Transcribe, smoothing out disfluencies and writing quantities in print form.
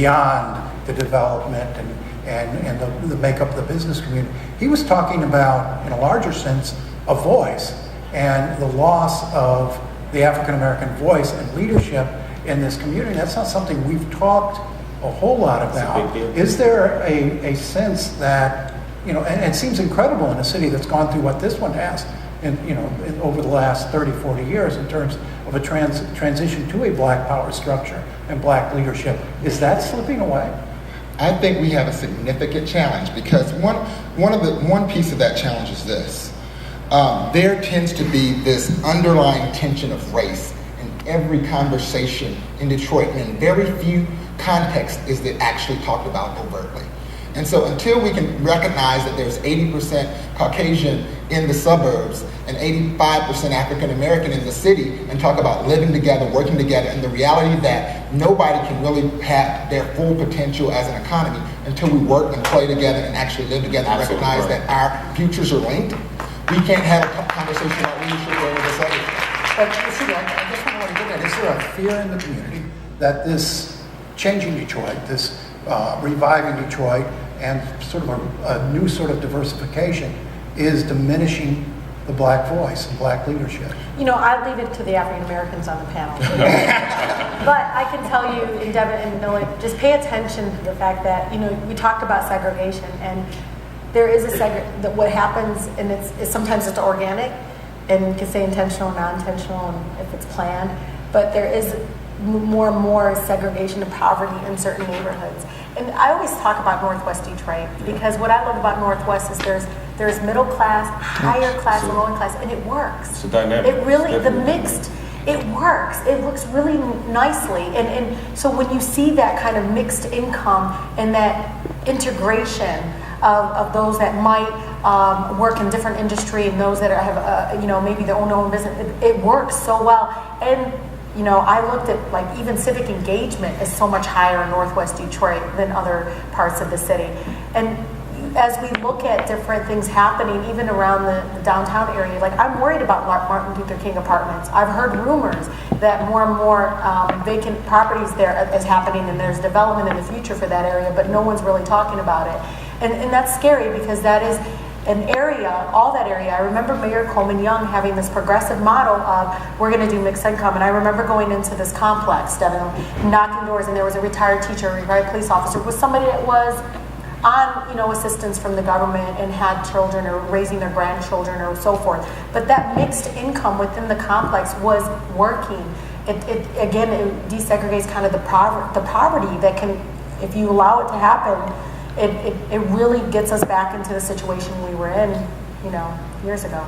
beyond the development and the makeup of the business community. He was talking about, in a larger sense, a voice and the loss of the African American voice and leadership in this community. That's not something we've talked a whole lot about. Is there a sense that, and it seems incredible in a city that's gone through what this one has, over the last 30, 40 years in terms of a transition to a black power structure and black leadership. Is that slipping away? I think we have a significant challenge because one piece of that challenge is this. There tends to be this underlying tension of race in every conversation in Detroit, and in very few contexts is it actually talked about overtly. And so until we can recognize that there's 80% Caucasian in the suburbs and 85% African American in the city and talk about living together, working together, and the reality that nobody can really have their full potential as an economy until we work and play together and actually live together and recognize that our futures are linked, we can't have a conversation about leadership or any of this other stuff. But I just want to get at, is there a fear in the community that this changing Detroit, this reviving Detroit, and sort of a new sort of diversification is diminishing the black voice and black leadership? I leave it to the African Americans on the panel. But I can tell you, in Devon and Miller, just pay attention to the fact that, we talked about segregation, and there is that what happens, and it's sometimes it's organic, and you can say intentional or non-intentional, and if it's planned, but there is more and more segregation and poverty in certain neighborhoods. And I always talk about Northwest Detroit because what I love about Northwest is there's middle class, higher class, and lower class, and it works. It's a dynamic. It really, the mixed, it works. It looks really nicely. And so when you see that kind of mixed income and that integration of those that might work in different industry and those that have, maybe their own business, it works so well. And I looked at even civic engagement is so much higher in Northwest Detroit than other parts of the city. And as we look at different things happening, even around the downtown area, I'm worried about Martin Luther King apartments. I've heard rumors that more and more vacant properties there is happening, and there's development in the future for that area, but no one's really talking about it. And that's scary because that is an area, all that area. I remember Mayor Coleman Young having this progressive model of we're going to do mixed income. And I remember going into this complex, knocking doors, and there was a retired teacher, a retired police officer, was somebody that was on, assistance from the government and had children or raising their grandchildren or so forth. But that mixed income within the complex was working. It desegregates kind of the poverty that can, if you allow it to happen, it really gets us back into the situation we were in, years ago.